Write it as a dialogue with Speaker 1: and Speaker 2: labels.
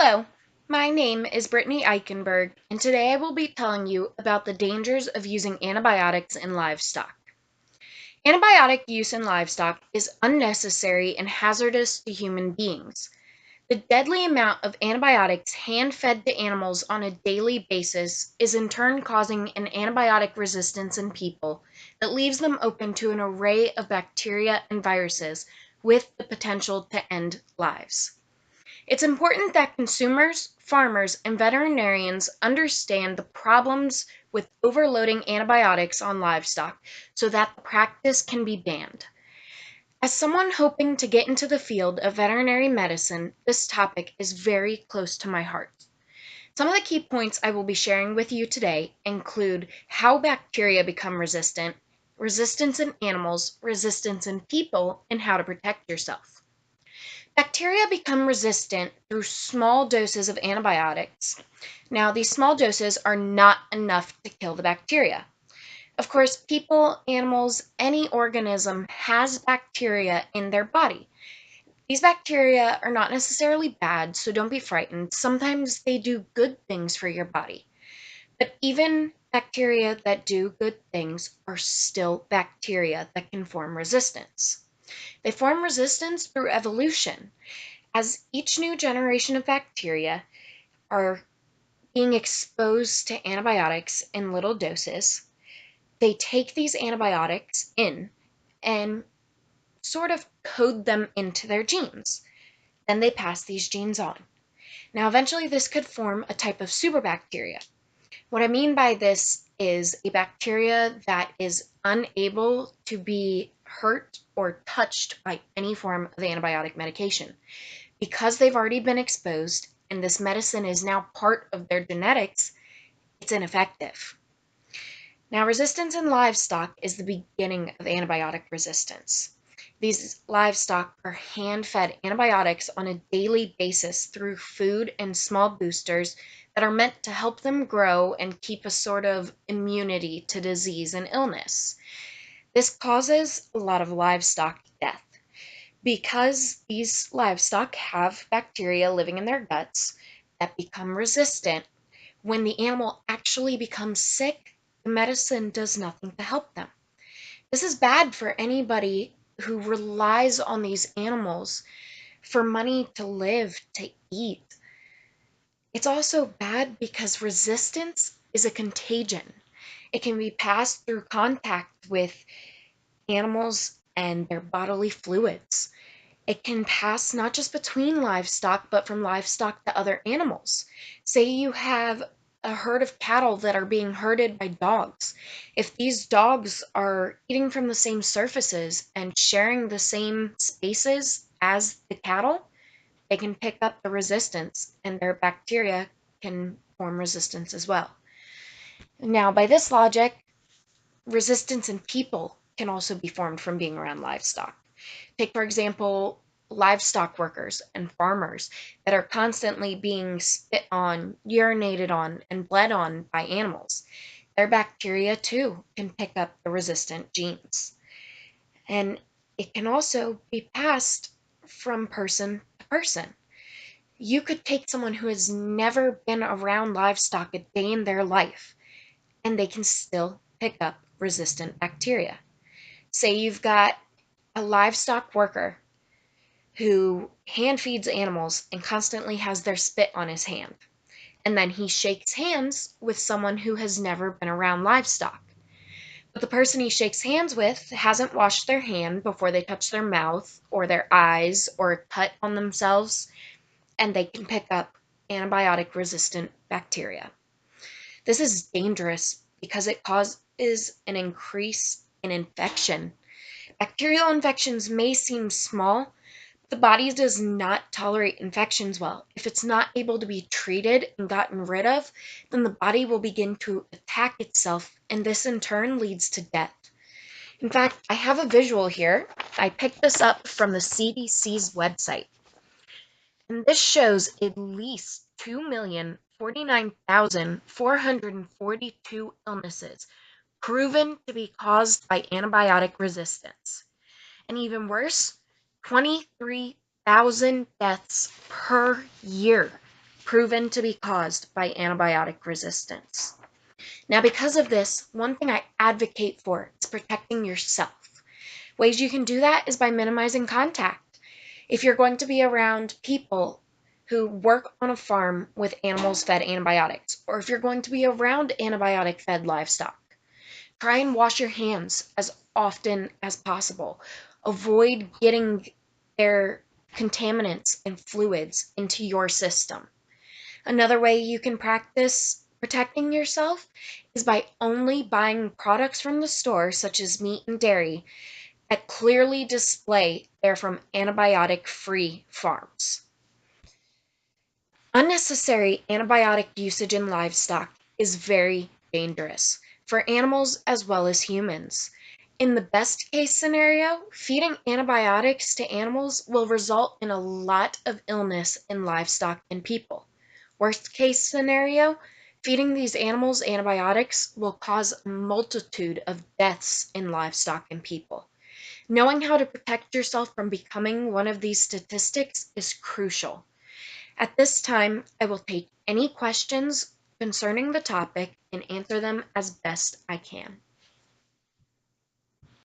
Speaker 1: Hello, my name is Brittany Eichenberg, and today I will be telling you about the dangers of using antibiotics in livestock. Antibiotic use in livestock is unnecessary and hazardous to human beings. The deadly amount of antibiotics hand-fed to animals on a daily basis is in turn causing an antibiotic resistance in people that leaves them open to an array of bacteria and viruses with the potential to end lives. It's important that consumers, farmers, and veterinarians understand the problems with overloading antibiotics on livestock so that the practice can be banned. As someone hoping to get into the field of veterinary medicine, this topic is very close to my heart. Some of the key points I will be sharing with you today include how bacteria become resistant, resistance in animals, resistance in people, and how to protect yourself. Bacteria become resistant through small doses of antibiotics. Now, these small doses are not enough to kill the bacteria. Of course, people, animals, any organism has bacteria in their body. These bacteria are not necessarily bad, so don't be frightened. Sometimes they do good things for your body. But even bacteria that do good things are still bacteria that can form resistance. They form resistance through evolution. As each new generation of bacteria are being exposed to antibiotics in little doses, they take these antibiotics in and sort of code them into their genes. Then they pass these genes on. Now, eventually, this could form a type of superbacteria. What I mean by this is a bacteria that is unable to be hurt or touched by any form of antibiotic medication. Because they've already been exposed and this medicine is now part of their genetics, it's ineffective. Now, resistance in livestock is the beginning of antibiotic resistance. These livestock are hand-fed antibiotics on a daily basis through food and small boosters that are meant to help them grow and keep a sort of immunity to disease and illness. This causes a lot of livestock death. Because these livestock have bacteria living in their guts that become resistant, when the animal actually becomes sick, the medicine does nothing to help them. This is bad for anybody who relies on these animals for money to live, to eat. It's also bad because resistance is a contagion. It can be passed through contact with animals and their bodily fluids. It can pass not just between livestock, but from livestock to other animals. Say you have a herd of cattle that are being herded by dogs. If these dogs are eating from the same surfaces and sharing the same spaces as the cattle, they can pick up the resistance and their bacteria can form resistance as well. Now, by this logic, resistance in people can also be formed from being around livestock. Take, for example, livestock workers and farmers that are constantly being spit on, urinated on, and bled on by animals. Their bacteria, too, can pick up the resistant genes. And it can also be passed from person to person. You could take someone who has never been around livestock a day in their life, and they can still pick up resistant bacteria. Say you've got a livestock worker who hand feeds animals and constantly has their spit on his hand. And then he shakes hands with someone who has never been around livestock. But the person he shakes hands with hasn't washed their hand before they touch their mouth or their eyes or a cut on themselves, and they can pick up antibiotic-resistant bacteria. This is dangerous because it causes an increase in infection. Bacterial infections may seem small, but the body does not tolerate infections well. If it's not able to be treated and gotten rid of, then the body will begin to attack itself, and this in turn leads to death. In fact, I have a visual here. I picked this up from the CDC's website. And this shows at least 2,049,442 illnesses proven to be caused by antibiotic resistance. And even worse, 23,000 deaths per year proven to be caused by antibiotic resistance. Now, because of this, one thing I advocate for is protecting yourself. Ways you can do that is by minimizing contact. If you're going to be around people who work on a farm with animals fed antibiotics, or if you're going to be around antibiotic fed livestock, try and wash your hands as often as possible. Avoid getting their contaminants and fluids into your system. Another way you can practice protecting yourself is by only buying products from the store, such as meat and dairy, that clearly display they're from antibiotic-free farms. Unnecessary antibiotic usage in livestock is very dangerous for animals as well as humans. In the best case scenario, feeding antibiotics to animals will result in a lot of illness in livestock and people. Worst case scenario, feeding these animals antibiotics will cause a multitude of deaths in livestock and people. Knowing how to protect yourself from becoming one of these statistics is crucial. At this time, I will take any questions concerning the topic and answer them as best I can.